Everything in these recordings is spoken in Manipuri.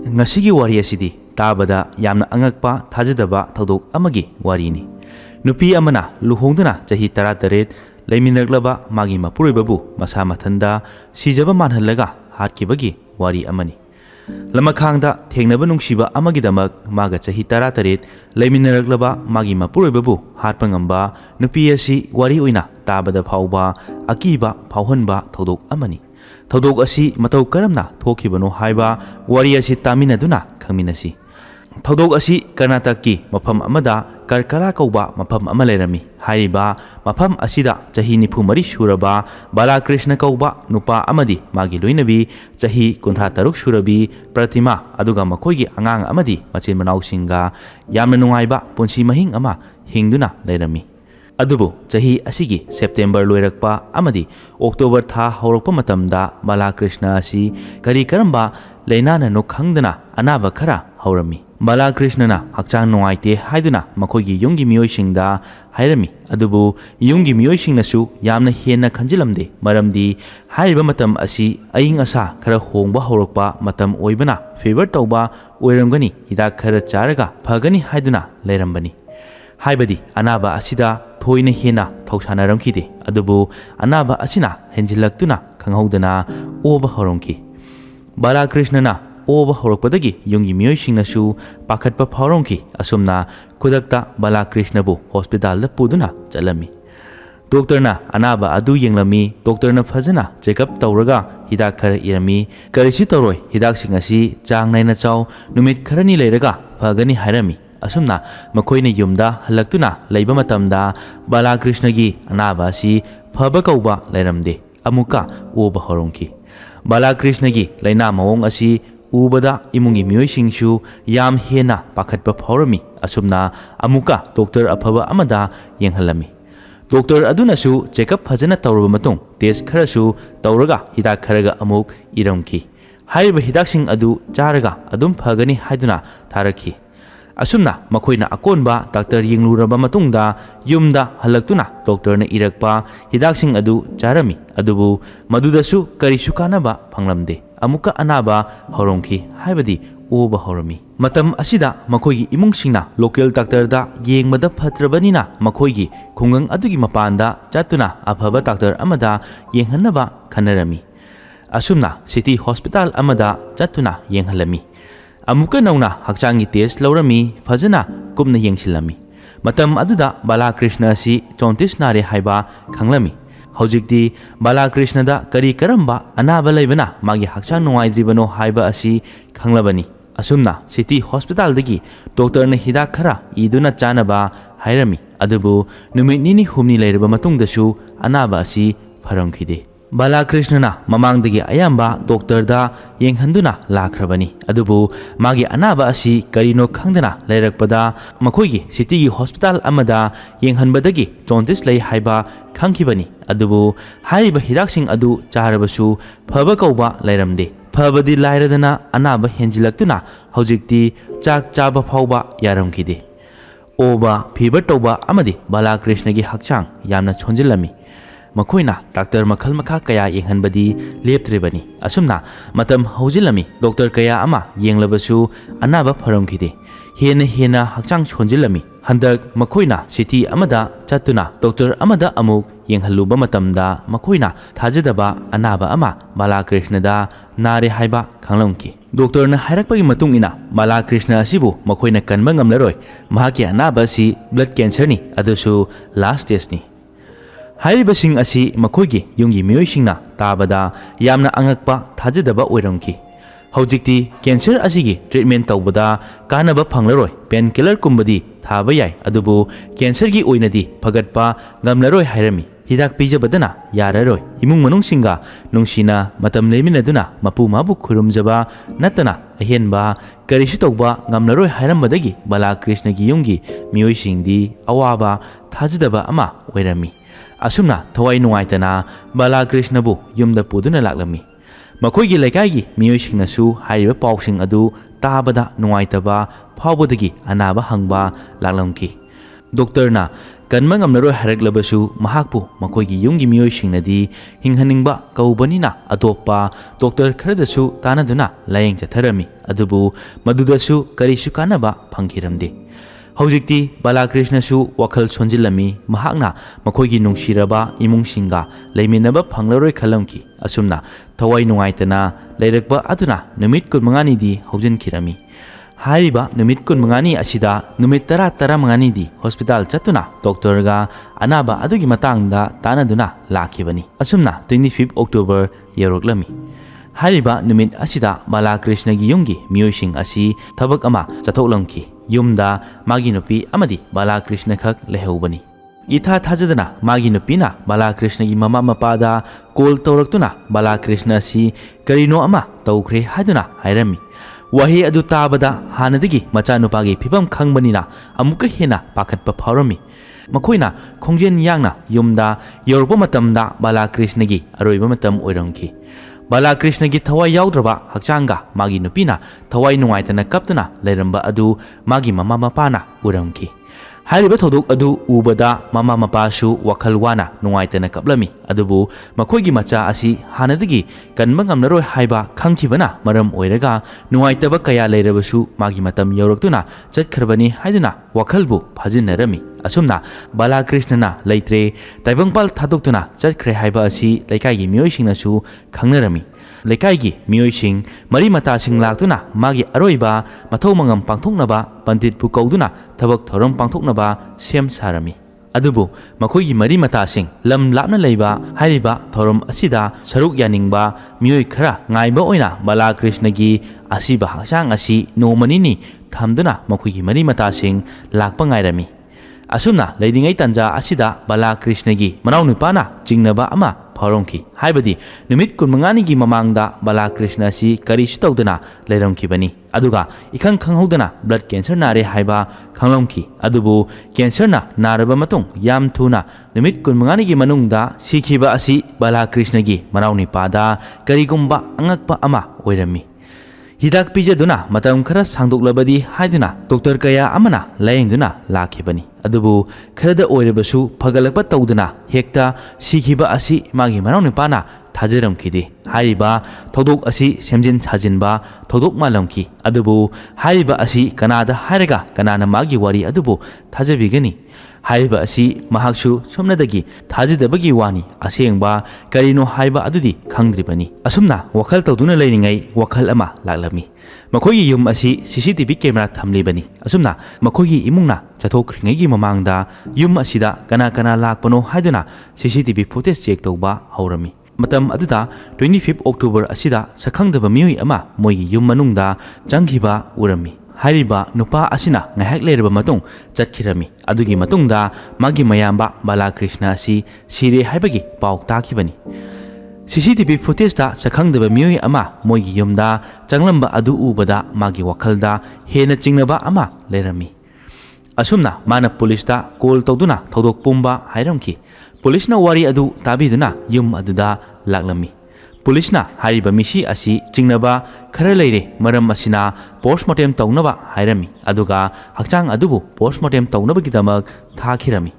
ngasi wari asidi tabada yamna angakpa thajadaba thodok amagi warini nupi amana luhongduna chahi 18 leminarglaba magi mapuroibabu masa mathanda sijaba manhallaga hatkibagi wari amani lamakhangda thengnaba nungsiba amagidamak maga chahi 18 leminaraglaba magi mapuroibabu hatpangamba nupi asi wari oina tabada phauba akiba phauhanba thodok amani thodok asi matau karamna thokibano haiba wari asi taminaduna khangminasi thodok asi Karnataki mafam amada Karkara kauba mafam ama leirami haiba mafam asida chahi 94 suraba Balakrishna kauba nupa amadi magi loinabi chahi 36 surabi Pratima aduga makoigi angang amadi machin manau singa yamna nungaiba punsi mahing ama hingduna leirami adubu chahi asigi September loirakpa amadi October tha horokpa matamda Balakrishna asi kari karamba leinana no khangdana anaba khara haurami Balakrishna hakchang nungaite haiduna makoigi yungi miyoisingda hairami adubu yungi miyoisingnasu yamna hena khanjilamde maramdi hairiba matam asi aing asa khara hongba horokpa matam oibana fever tauba oiramgani hidak khara charaga phagani haiduna leirambani haibadi anaba asida thoina hena thausanararamkide adubu anaba asina henjilaktuna khanghaudana oba horongki Balakrishna oba horokpadagi yungi miyoisingnasu pakhatpa phawrongki asumna khudakta Balakrishnabu hospital da puduna chalami doctor na anaba adu yenglami doctor na phajana check up tawraga hidak khara irami karisi tawroi hidak singasi chang naina chaw numit kharani leiraga phagani hairami asumna makhoina yumda halaktuna leiba matamda Balakrishna gi anaba si phaba kauba leiramde amuka oba horongki Balakrishna gi laina mawong asi ubada imungi miyoisingsu yam hena pakhatpa phawrami asumna amuka doctor aphaba amada yenghalami doctor adunasu check up phajana tawraba matung test kharasu tawraga hidak kharaga amuk iramki haiba hidaksing adu charaga adum phagani haiduna tharakhi asumna makhoina akonba doctor yengluraba matungda yumda halaktuna doctor na irakpa hidaksing adu charami adubu madudasu karisu kanaba phanglamde amuka anaba horongki haibadi oba horami matam asida makhoigi imungsingna local doctor da yengmada phatrabanina makhoigi khungang adugi mapanda chatuna aphaba doctor amada yenghanaba khanarami asumna city hospital amada chatuna yenghalami amuka nauna hakchangi test laurami phajana kumna yengsilami matam aduda Balakrishna si 34 nare haiba khanglami hojikti Balakrishna da kari karamba anaba leibana magi hakchang nungaidribano haiba asi khanglabani asumna city hospital dagi doctor na hidak khara iduna chanaba hairami adubu numit nini humni leiraba matungdasu anaba asi pharamkhide Balakrishna mamangdagi ayamba doctor da yenghanduna lakhrabani adubu magi anaba asi karino khangdana leirakpada makhoigi city gi hospital amada yenghanbadagi 34 lei haiba khangkhibani adubu haiba hidaksing adu charabasu phaba kauba leiramde phabadi lairadana anaba henjilaktuna hojikti chak chaba phauba yaramkhide oba fever tauba amadi Balakrishna gi hakchang yamna chonjilami makhoina doctor makhal makha kaya yenghanbadi leptrebani asumna matam hojilami doctor kaya ama yenglabasu anaba pharamkhide hena hakchang chonjilami handak makhoina city amada chatuna doctor amada amuk yenghaluba matamda makhoina thajadaba anaba ama Balakrishna da nare haiba khanglamki doctor na hairakpagi matungina Balakrishna asibu makhoina kanba ngamlaroi mahaki anaba si blood cancer ni adusu last stage ni hairibasing asi makhoigi yungi miyoisingna tabada yamna angakpa thajadaba oiramki hojikti cancer asigi treatment tawbada kanaba phanglaroi painkiller kumbadi thaba yai adubu cancer gi oinadi phagatpa ngamlaroi hairami hidak pijabadana yararoi imung manungsinga nungsina matam leminaduna mapu mabu khurumjaba natana ahenba karisu tawba ngamlaroi hairambadagi Balakrishna gi yungi miyoisingdi awaba thajadaba ama oirami asumna thawai nungaitana Balakrishna bu yumda puduna laklami makhoigi laikai miyoisingnasu hairiba pausing adu tabada nungaitaba phawbadagi anaba hangba laklamki doctor na kanma ngamnaroi haraklabasu mahakpu makoigi yumgi miyoishingnadi hinghaningba kaubanina atopa doctor kharadasu tanaduna layeng chatharami adubu madudasu karisu kanaba phangkiramde Hojikti Balakrishna su wakhal sonjilami mahakna makoigi nungshiraba imungsinga leiminaba phanglaroi khalamki asumna thawai nungaitana leirakba aduna numit kunmangani di hojinkhirami hariba numit kunmangani asida numit tara mangani di hospital chatuna doctor ga anaba adugi matangda tanaduna lakhibani asumna 25 October yeroklami hariba numit asida Balakrishna gi yungi miyoising asi thabak ama chathoklamki Yumda magi nupi amadi Balakrishna khak lehubani itha thajadana magi nupina Balakrishna gi mama mapada call tawraktuna Balakrishna si karino ama tawkhre haduna hairami wahi adu tabada hanadigi macha nupagi phibam khangbanina amuka hena pakhatpa phawrami makoina khongjen yangna yumda yorpa matamda Balakrishna gi aroiba matam oiramki Balakrishna gi thawai yaudraba hakchanga magi nupina thawai nungaitana kaptuna leiramba adu magi mama mapana uramki hariba thodok adu ubada mama mapasu wakhalwana nungaitana kaplami adubu makoigi macha asi hanadagi kanma ngamnaroi haiba khangkhibana maram oiraga nungaitaba kaya leirabasu magi matam yauraktuna chatkharbani haiduna wakhalbu phajinarami asumna Balakrishna na leitre taibangpal thadoktuna chatkhre haiba asi leikaigi miyoisingnasu khangnarami leikaigi miyoising mari mata sing laktuna magi aroiba mathau mangam pangthoknaba pandit pu kauduna thabak thoram pangthoknaba sem sarami adubu makoigi mari mata sing lam lapna leiba hariba thoram asida saruk yaningba miyoi khara ngaiba oina Balakrishna gi asiba hangsang asi nomanini thamduna makoigi mari mata sing lakpa ngairami asumna leidingai tanja asida Balakrishna gi manau nupana jingnaba ama phawrongki haibadi numit kunmangani gi mamangda Balakrishna si karisu tawdana leiramkibani aduga ikhang khanghodana blood cancer nare haiba khanglomki adubu cancer na naraba matung yam thuna numit kunmangani gi manungda sikhiba asi Balakrishna gi manau nipada karigumba angakpa ama oirami hidak pijaduna matam khara sangdoklabadi haiduna doctor kaya amana layengduna lakhibani adubu kharada oirabasu phagalakpa tawduna hekta sikhiba asi magi manau nipana thajaramkidi haiba thodok asi semjin chajinba thodok malamki adubu haiba asi kanada hairaga kanana magi wari adubu thajabigani haiba asi mahaksu somnadagi thajidabagi wani asengba karino haiba adudi khangdribani asumna wakhal tawduna leiringai wakhal ama laklami makoigi yum asi CCTV camera thamlibani asumna makoigi imungna chathokringai mamangda yum asida kana lakpano haiduna CCTV footage check tawba haurami matam aduda 25 October asida sakhangdaba miyoi ama moigi yum manungda changhiba urami hariba nupa asina ngahak leiraba matung chatkhirami adugi matungda magi mayamba Balakrishna si sire haibagi pau takibani CCTV footage ta sakhangdaba miyoi ama moigi yumda changlamba adu ubada magi wakhalda hena chingnaba ama leirami asumna mana police ta call tawduna thodok pumba hairamki police na wari adu tabiduna yum aduda laklami police na hariba misi asi chingnaba khara leire maram asina postmortem tawnaba hairami aduga hakchang adubu postmortem tawnaba gidamak thakhirami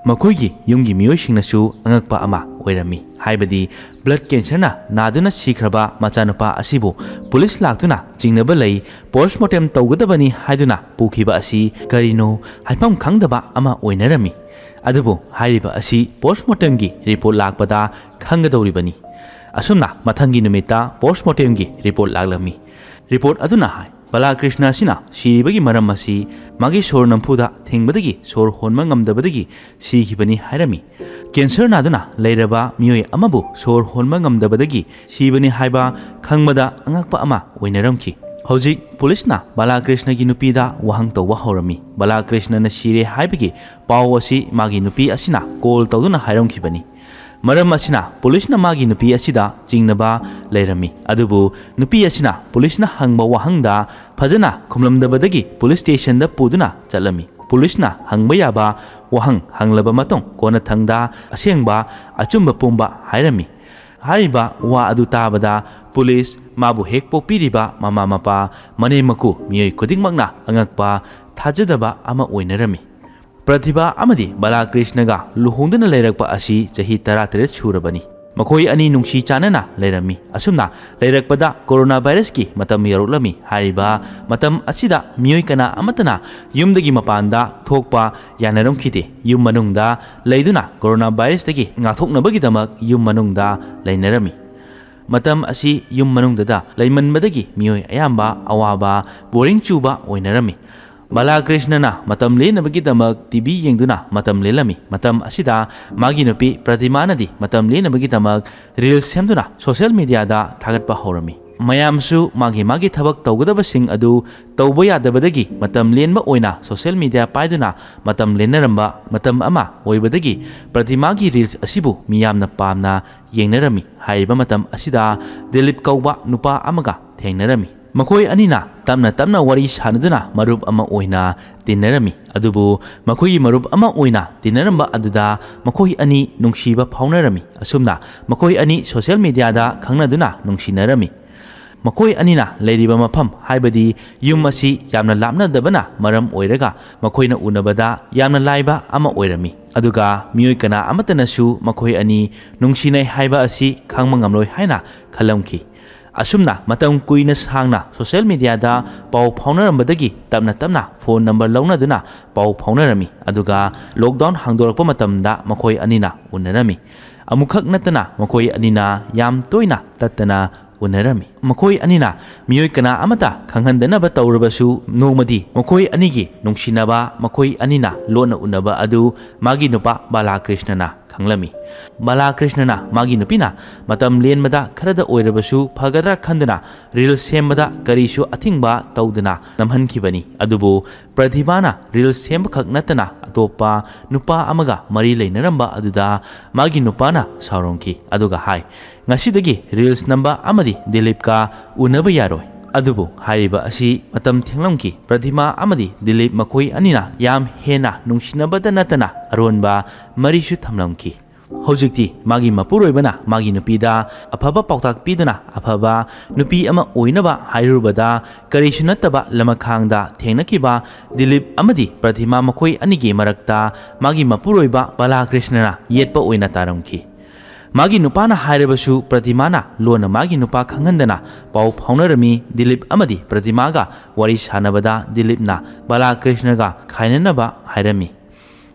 makoigi yumgi miyoisingnasu angakpa ama oirami haibadi blood cancer na naduna sikhraba machanupa asibu police laktuna chingnaba lei postmortem tawgadabani haiduna pukhiba asi karino haifam khangdaba ama oinarami adubu hariba asi postmortem gi report lakpada khangadoribani asumna mathangi numita postmortem gi report laglami report aduna hai Balakrishna sina siribagi maram asi magi sor nampuda thingbadagi sor honma ngamdabadagi sikhibani hairami cancer naduna leiraba miyoi amabu sor honma ngamdabadagi sibani haiba khangmada angakpa ama oinaramki hojik police na Balakrishna gi nupida wahang tawwa horami Balakrishna na sire haibagi paw asi magi nupi asina call tawduna hairamkibani maram asina police na magi nupi asida jingnaba leirami adubu nupi asina police na hangba wahangda phajana khumlamdabadagi police station da puduna chalami police na hangba yaba wahang hanglaba matong kona thangda asengba achumba pumba hairami hariba wa adu tabada police mabu hekpo piriba mama mapa mane maku miyoi kudingmakna angakpa thajadaba ama oinarami Pratibha amadi Balakrishnaga luhongduna leirakpa asi chahi 13 surabani. Makhoi ani nungsi chanana leirami. Asumna leirakpada coronavirus ki matam yaruklami hariba matam asida miyoi kana amatana yumdagi mapanda thokpa yanaramkhide. Yum manungda leiduna coronavirus dagi ngathoknabagidamak yum manungda leinarami. Matam asi yum manungdada leimanbadagi miyoi ayamba awaba boring chuba oinarami. Balakrishna matam lenabagitamak TV yengduna matam lelami. Matam asida magi nupi Pratimana di matam lenabagitamak reels semduna social media da thagatpa horami. Mayamsu magi thabak tawgadabasing adu tawba yadabadagi matam lenba oina social media paiduna matam lenaramba matam ama oibadagi Pratimagi reels asibu miyamna pamna yengnarami. Hariba matam asida Dilip kauba nupa amaga thengnarami. Makhoi anina tamna wari sanaduna marup ama oina tinarami. Adubu makhoi marup ama oina tinaramba aduda makhoi ani nungsiba phaunarami. Asumna makhoi ani social media da khangnaduna nungsinarami. Makhoi anina leiriba mafam haibadi yum asi yamna lapnadabana maram oiraga makhoina unabada yamna laiba ama oirami. Aduga miyoi kana amatanasu makhoi ani nungsinai haiba asi khangma ngamloi haina khalamki. Asumna matam kuina sangna social media da pau phaunarambadagi tamna phone number launaduna pau phaunarami. Aduga lockdown hangdorakpa matamda makhoi anina unarami. Amukhak natana makhoi anina yam toina tattana unarami. Makhoi anina miyoi kana amata khanghandanaba tawrabasu nongmadi makhoi anigi nungsinaba makhoi anina lona unaba adu magi nupa Balakrishna khanglami. Balakrishna magi nupina matam lenmada kharada oirabasu phagadra khandana reel sembada karisu athingba tawdana namhankibani. Adubu Pratibhana reel semba khak natana atopa nupa amaga mari leinaramba aduda magi nupana saurongki. Aduga hai ngasidagi reels namba amadi Dilip ka unaba yaroi. Adubu hariba asi matam thenglamki Pratibha amadi Dilip makhoi anina yam hena nungsinabada natana aronba marisu thamlamki. Hojikti magi mapuroibana magi nupida afaba pautak piduna afaba nupi ama oinaba hairubada karisu nataba lamakhangda thengnakiba Dilip amadi Pratibha makhoi anigi marakta magi mapuroiba Balakrishna yetpa oina taramki. Magi nupana hairabasu Pratimana lona magi nupa khanghandana pau phaunarami. Dilip amadi Pratimaga wari sanabada Dilipna Balakrishnaga khainanaba hairami.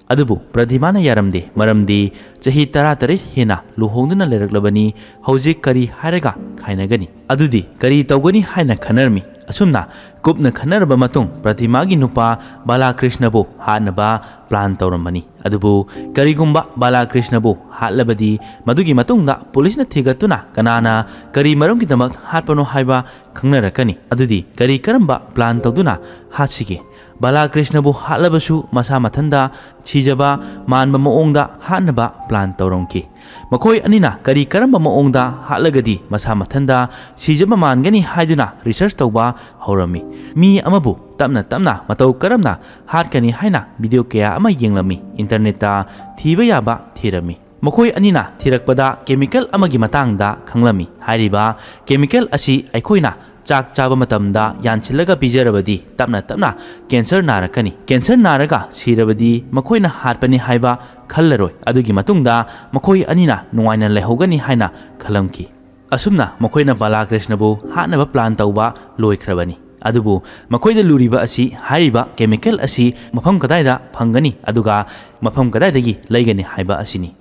Adubu Pratimana yaramde maramdi chahi 13 hena luhongduna leraklabani hojik kari hairaga khainagani. Adudi kari tawgani haina khanarmi. Asumna kupna khanaraba matung Pratimagi nupa Balakrishna bu hanaba plan tawramani. Adubu karigumba Balakrishna bu hatlabadi madugi matungda police na thigatuna kanana kari maramgidamak hatpano haiba khangnarakani. Adudi kari karamba plan tawduna hatsige. Balakrishna bu hatlabasu masa mathanda chijaba manba maongda hatnaba plan tawrongki. Makhoi anina kari karamba maongda hatlagadi masa mathanda chijaba mangani haiduna research tawba horami. Mi amabu tamna matau karamna hatkani haina video kaya ama yenglami internet ta thiba yaba thirami. Makhoi anina thirakpada chemical amagi matangda khanglami. Hariba chemical asi aikhoina chak chaba matamda yanchilaga pijarabadi tamna cancer narakani. Cancer naraga sirabadi makhoina hatpani haiba khallaroi. Adugi matungda makhoi anina nuwaina lehogani haina khalamki. Asumna makhoina Balakrishna bu hatnaba plan tawba loikhrabani. Adubu makhoida luriba asi hariba chemical asi mafam kadaida phangani aduga mafam kadaidagi laigani haiba asini.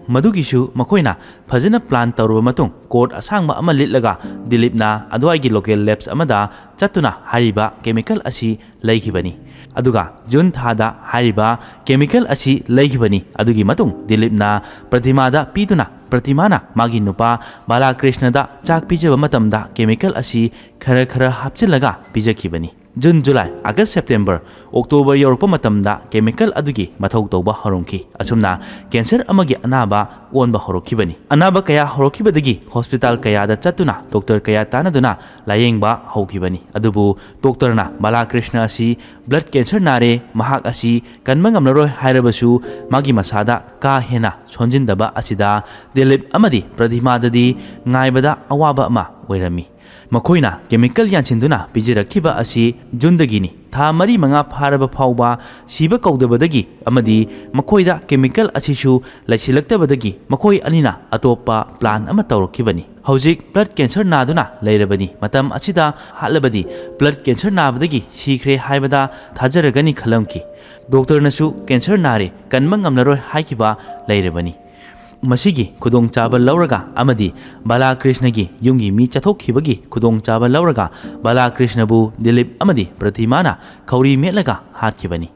Madugisu makhoina fajana plan tawruba matung court asangba ama litlaga Dilipna adwaigi local labs amada chatuna hariba chemical asi laigibani. Aduga June thada hariba chemical asi laigibani. Adugi matung Dilipna Pratimada piduna Pratimana magi nupa Balakrishna da chak pijaba matamda chemical asi khara hapchilaga pijakibani. June, July, August, September, October yorpa matamda chemical adugi mathau tawba horongki. Asumna cancer amagi anaba onba horokibani. Anaba kaya horokibadagi hospital kaya da chatuna doctor kaya tanaduna layengba hokibani. Adubu doctor na Balakrishna asi blood cancer nare mahak asi kanmangamlaroi hairabasu magi masada ka hena sonjindaba asida Dilip amadi Pratibhadadi ngaibada awaba ama oirami. Makhoina chemical yanchinduna pijirakhiba asi June dagini ꯊꯥ ꯃꯔꯤ ꯃꯉꯥ ꯐꯥꯔꯕ ꯐꯥꯎꯕ ꯁꯤꯕ ꯀꯧꯗꯕꯗꯒꯤ ꯑꯃꯗꯤ ꯃꯈꯣꯏꯗ ꯀꯦꯃꯤꯀꯦꯜ ꯑꯁꯤꯁꯨ ꯂꯩꯁꯤꯜꯂꯛꯇꯕꯗꯒꯤ ꯃꯈꯣꯏ ꯑꯅꯤꯅ ꯑꯇꯣꯞꯄ ꯄ꯭ꯂꯥꯟ ꯑꯃ ꯇꯧꯔꯛꯈꯤꯕꯅꯤ ꯍꯧꯖꯤꯛ ꯕ꯭ꯂꯗ ꯀꯦꯟꯁꯔ ꯅꯥꯗꯨꯅ ꯂꯩꯔꯕꯅꯤ ꯃꯇꯝ ꯑꯁꯤꯗ ꯍꯥꯠꯂꯕꯗꯤ ꯕ꯭ꯂꯗ ꯀꯦꯟꯁꯔ ꯅꯥꯕꯗꯒꯤ ꯁꯤꯈ꯭ꯔꯦ ꯍꯥꯏꯕꯗ ꯊꯥꯖꯔꯒꯅꯤ ꯈꯜꯂꯝꯈꯤ ꯗꯣꯛꯇꯔꯅꯁꯨ ꯀꯦꯟꯁꯔ ꯅꯥꯔꯦ ꯀꯟꯕ ꯉꯝꯂꯔꯣꯏ ꯍꯥꯏꯈꯤꯕ ꯂꯩꯔꯕꯅꯤ ꯃꯁꯤꯒꯤ ꯈꯨꯗꯣꯡꯆꯥꯕ ꯂꯧꯔꯒ ꯑꯃꯗꯤ ꯕꯥꯂꯥꯀ꯭ꯔꯤꯁꯅꯒꯤ ꯌꯨꯝꯒꯤ ꯃꯤ ꯆꯠꯊꯣꯛꯈꯤꯕꯒꯤ ꯈꯨꯗꯣꯡꯆꯥꯕ ꯂꯧꯔꯒ ꯕꯥꯂꯥꯀ꯭ꯔꯤꯁꯅꯕꯨ ꯗꯤꯂꯤꯞ ꯑꯃꯗꯤ ꯄ꯭ꯔꯇꯤꯃꯥꯅ ꯈꯧꯔꯤ ꯃꯦꯠꯂꯒ ꯍꯥꯠꯈꯤꯕꯅꯤ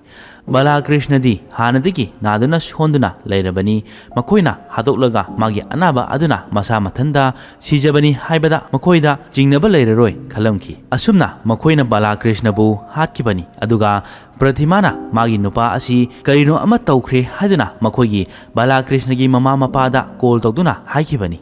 ꯕꯥꯂꯥꯀ꯭ꯔꯤꯁꯅꯗꯤ ꯍꯥꯟꯅꯗꯒꯤ ꯅꯥꯗꯨꯅ ꯁꯣꯟꯗꯨꯅ ꯂꯩꯔꯕꯅꯤ ꯃꯈꯣꯏꯅ ꯍꯥꯠꯇꯣꯛꯂꯒ ꯃꯥꯒꯤ ꯑꯅꯥꯕ ꯑꯗꯨꯅ ꯃꯁꯥ ꯃꯊꯟꯇ ꯁꯤꯖꯕꯅꯤ ꯍꯥꯏꯕꯗ ꯃꯈꯣꯏꯗ ꯆꯤꯡꯅꯕ ꯂꯩꯔꯔꯣꯏ ꯈꯜꯂꯝꯈꯤ ꯑꯁꯨꯝꯅ ꯃꯈꯣꯏꯅ ꯕꯥꯂꯥꯀ꯭ꯔꯤꯁꯅꯕꯨ ꯍꯥꯠꯈꯤꯕꯅꯤ ꯑꯗꯨꯒ ꯄ꯭ꯔꯇꯤꯃꯥꯅ ꯃꯥꯒꯤ ꯅꯨꯄꯥ ꯑꯁꯤ ꯀꯔꯤꯅꯣ ꯑꯃ ꯇꯧꯈ꯭ꯔꯦ ꯍꯥꯏꯗꯨꯅ ꯃꯈꯣꯏꯒꯤ ꯕꯥꯂꯥꯀ꯭ꯔꯤꯁꯅꯒꯤ ꯃꯃꯥ ꯃꯄꯥꯗ ꯀꯣꯜ ꯇꯧꯗꯨꯅ ꯍꯥꯏꯈꯤꯕꯅꯤ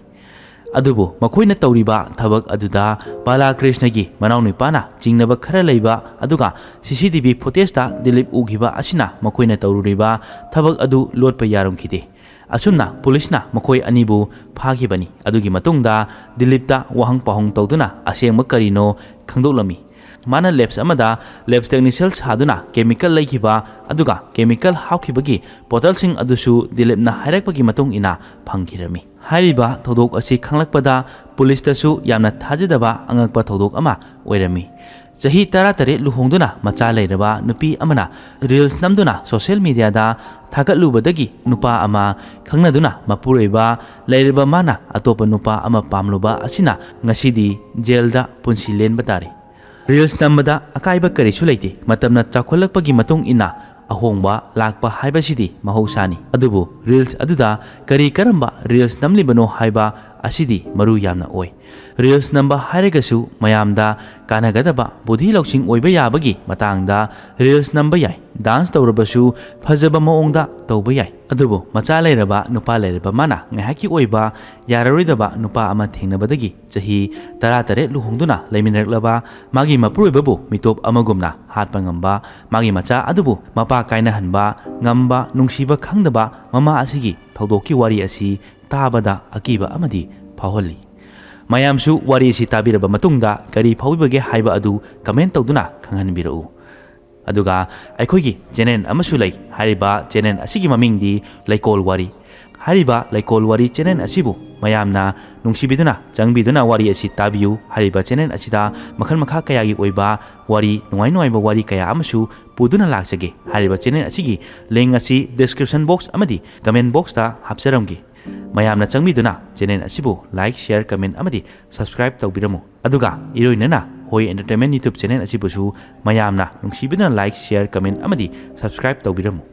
ꯑꯗꯨꯕꯨ ꯃꯈꯣꯏꯅ ꯇꯧꯔꯤꯕ ꯊꯕꯛ ꯑꯗꯨꯗ ꯕꯥꯂꯥꯀ꯭ꯔꯤꯁꯅꯒꯤ ꯃꯅꯥꯎꯅꯨꯄꯥꯅ ꯆꯤꯡꯅꯕ ꯈꯔ ꯂꯩꯕ ꯑꯗꯨꯒ CCTV ꯐꯨꯇꯦꯖꯇ ꯗꯤꯂꯤꯞ ꯎꯈꯤꯕ ꯑꯁꯤꯅ ꯃꯈꯣꯏꯅ ꯇꯧꯔꯨꯔꯤꯕ ꯊꯕꯛ ꯑꯗꯨ ꯂꯣꯠꯄ ꯌꯥꯔꯝꯈꯤꯗꯦ ꯑꯁꯨꯝꯅ ꯄꯨꯂꯤꯁꯅ ꯃꯈꯣꯏ ꯑꯅꯤꯕꯨ ꯐꯥꯈꯤꯕꯅꯤ ꯑꯗꯨꯒꯤ ꯃꯇꯨꯡꯗ ꯗꯤꯂꯤꯞꯇ ꯋꯥꯍꯪ ꯄꯥꯎꯍꯪ ꯇꯧꯗꯨꯅ ꯑꯁꯦꯡꯕ ꯀꯔꯤꯅꯣ ꯈꯪꯗꯣꯛꯂꯝꯃꯤ ꯃꯥꯅ ꯂꯦꯞꯁ ꯑꯃꯗ ꯂꯦꯞ ꯇꯦꯛꯅꯤꯁꯤꯌꯜ ꯁꯥꯗꯨꯅ ꯀꯦꯃꯤꯀꯦꯜ ꯂꯩꯈꯤꯕ ꯑꯗꯨꯒ ꯀꯦꯃꯤꯀꯦꯜ ꯍꯥꯞꯈꯤꯕꯒꯤ ꯕꯣꯇꯜꯁꯤꯡ ꯑꯗꯨꯁꯨ ꯗꯤꯂꯤꯞꯅ ꯍꯥꯏꯔꯛꯄꯒꯤ ꯃꯇꯨꯡ ꯏꯟꯅ ꯐꯪꯈꯤꯔꯝꯃꯤ ꯍꯥꯏꯔꯤꯕ ꯊꯧꯗꯣꯛ ꯑꯁꯤ ꯈꯪꯂꯛꯄꯗ ꯄꯨꯂꯤꯁꯇꯁꯨ ꯌꯥꯝꯅ ꯊꯥꯖꯗꯕ ꯑꯉꯛꯄ ꯊꯧꯗꯣꯛ ꯑꯃ ꯑꯣꯏꯔꯝꯃꯤ ꯆꯍꯤ 18 ꯂꯨꯍꯣꯡꯗꯨꯅ ꯃꯆꯥ ꯂꯩꯔꯕ ꯅꯨꯄꯤ ꯑꯃꯅ ꯔꯤꯜꯁ ꯅꯝꯗꯨꯅ ꯁꯣꯁꯤꯌꯦꯜ ꯃꯤꯗꯤꯌꯥꯗ ꯊꯥꯒꯠꯂꯨꯕꯗꯒꯤ ꯅꯨꯄꯥ ꯑꯃ ꯈꯪꯅꯗꯨꯅ ꯃꯄꯨꯔꯣꯏꯕ ꯂꯩꯔꯕ ꯃꯥꯅ ꯑꯇꯣꯞꯄ ꯅꯨꯄꯥ ꯑꯃ ꯄꯥꯝꯂꯨꯕ ꯑꯁꯤꯅ ꯉꯁꯤꯗꯤ ꯖꯦꯜꯗ ꯄꯨꯟꯁꯤ ꯂꯦꯟꯕ ꯇꯥꯔꯦ ꯔꯤꯜꯁ ꯅꯝꯕꯗ ꯑꯀꯥꯏꯕ ꯀꯔꯤꯁꯨ ꯂꯩꯇꯦ ꯃꯇꯝꯅ ꯆꯥꯎꯈꯠꯂꯛꯄꯒꯤ ꯃꯇꯨꯡ ꯏꯟꯅ ꯑꯍꯣꯡꯕ ꯂꯥꯛꯄ ꯍꯥꯏꯕꯁꯤꯗꯤ ꯃꯍꯧꯁꯥꯅꯤ ꯑꯗꯨꯕꯨ ꯔꯤꯜꯁ ꯑꯗꯨꯗ ꯀꯔꯝꯕ ꯔꯤꯜꯁ ꯅꯝꯂꯤꯕꯅꯣ ꯍꯥꯏꯕ ꯑꯁꯤꯗꯤ ꯃꯔꯨ ꯌꯥꯝꯅ ꯑꯣꯏ ꯔꯤꯜꯁ ꯅꯝꯕ ꯍꯥꯏꯔꯒꯁꯨ ꯃꯌꯥꯝꯗ ꯀꯥꯟꯅꯒꯗꯕ ꯕꯨꯙꯤ ꯂꯧꯁꯤꯡ ꯑꯣꯏꯕ ꯌꯥꯕꯒꯤ ꯃꯇꯥꯡꯗ ꯔꯤꯜꯁ ꯅꯝꯕ ꯌꯥꯏ ꯗꯥꯟꯁ ꯇꯧꯔꯕꯁꯨ ꯐꯖꯕ ꯃꯑꯣꯡꯗ ꯇꯧꯕ ꯌꯥꯏ ꯑꯗꯨꯕు ꯃꯆꯥ ꯂꯩꯔꯕ ꯅꯨꯄꯥ ꯂꯩꯔꯕ ꯃꯥꯅ ꯉꯥꯏꯍꯥꯛꯀꯤ ꯑꯣꯏꯕ ꯌꯥꯔꯔꯣꯏꯗꯕ ꯅꯨꯄꯥ ꯑꯃ ꯊꯦꯡꯅꯕꯗꯒꯤ ꯆꯍꯤ 18 ꯂꯨꯍꯣꯡꯗꯨꯅ ꯂꯩꯃꯤꯟꯅꯔꯛꯂꯕ ꯃꯥꯒꯤ ꯃꯄꯨꯔꯣꯏꯕꯕꯨ ꯃꯤꯇꯣꯞ ꯑꯃꯒꯨꯝꯅ ꯍꯥꯠꯄ ꯉꯝꯕ ꯃꯥꯒꯤ ꯃꯆꯥ ꯑꯗꯨꯕꯨ ꯃꯄꯥ ꯀꯥꯏꯅꯍꯟꯕ ꯉꯝꯕ ꯅꯨꯡꯁꯤꯕ ꯈꯪꯗꯕ ꯃꯃꯥ ꯑꯁꯤꯒꯤ ꯊꯧꯗꯣꯛꯀꯤ ꯋꯥꯔꯤ ꯑꯁꯤ ꯇꯥꯕꯗ ꯑꯀꯤꯕ ꯑꯃꯗꯤ ꯐꯥꯎꯍꯜꯂꯤ ꯃꯌꯥꯝꯁꯨ ꯋꯥꯔꯤ ꯑꯁꯤ ꯇꯥꯕꯤꯔꯕ ꯃꯇꯨꯡꯗ ꯀꯔꯤ ꯐꯥꯎꯕꯤꯕꯒꯦ ꯍꯥꯏꯕ ꯑꯗꯨ ꯀꯃꯦꯟ ꯇꯧꯗꯨꯅ ꯈꯪꯍꯟꯕꯤꯔꯛꯎ ꯑꯗꯨꯒ ꯑꯩꯈꯣꯏꯒꯤ ꯆꯦꯅꯦꯜ ꯑꯃꯁꯨ ꯂꯩ ꯍꯥꯏꯔꯤꯕ ꯆꯦꯅꯦꯜ ꯑꯁꯤꯒꯤ ꯃꯃꯤꯡꯗꯤ ꯂꯩꯀꯣꯜ ꯋꯥꯔꯤ ꯍꯥꯏꯔꯤꯕ ꯂꯩꯀꯣꯜ ꯋꯥꯔꯤ ꯆꯦꯅꯦꯜ ꯑꯁꯤꯕꯨ ꯃꯌꯥꯝꯅ ꯅꯨꯡꯁꯤꯕꯤꯗꯨꯅ ꯆꯪꯕꯤꯗꯨꯅ ꯋꯥꯔꯤ ꯑꯁꯤ ꯇꯥꯕꯤꯌꯨ ꯍꯥꯏꯔꯤꯕ ꯆꯦꯅꯦꯜ ꯑꯁꯤꯗ ꯃꯈꯜ ꯃꯈꯥ ꯀꯌꯥꯒꯤ ꯑꯣꯏꯕ ꯋꯥꯔꯤ ꯅꯨꯡꯉꯥꯏꯕ ꯋꯥꯔꯤ ꯀꯌꯥ ꯑꯃꯁꯨ ꯄꯨꯗꯨꯅ ꯂꯥꯛꯆꯒꯦ ꯍꯥꯏꯔꯤꯕ ꯆꯦꯅꯦꯜ ꯑꯁꯤꯒꯤ ꯂꯤꯡ ꯑꯁꯤ ꯗꯤꯁꯀ꯭ꯔꯤꯞꯁꯟ ꯕꯣꯛꯁ ꯑꯃꯗꯤ ꯀꯃꯦꯟ ꯕꯣꯛꯁꯇ ꯍꯥꯞꯆꯔꯝꯒꯦ ꯃꯌꯥꯝꯅ ꯆꯪꯕꯤꯗꯨꯅ ꯆꯦꯅꯦꯜ ꯑꯁꯤꯕꯨ ꯂꯥꯏꯛ ꯁꯦꯌꯔ ꯀꯃꯦꯟ ꯑꯃꯗꯤ ꯁꯕꯁꯀ꯭ꯔꯥꯏꯕ ꯇꯧꯕꯤꯔꯝꯃꯨ ꯑꯗꯨꯒ ꯏꯔꯣꯏꯅꯅ ꯍꯣꯏ ꯑꯦꯟꯇꯔꯇꯦꯟꯃꯦꯟꯠ ꯌꯨꯇ꯭ꯌꯨꯕ ꯆꯦꯅꯦꯜ ꯑꯁꯤꯕꯨꯁꯨ ꯃꯌꯥꯝꯅ ꯅꯨꯡꯁꯤꯕꯤꯗꯨꯅ ꯂꯥꯏꯛ ꯁꯦꯌꯔ ꯀꯃꯦꯟ ꯑꯃꯗꯤ ꯁꯕꯁꯀ꯭ꯔꯥꯏꯕ ꯇꯧꯕꯤꯔꯝꯃꯨ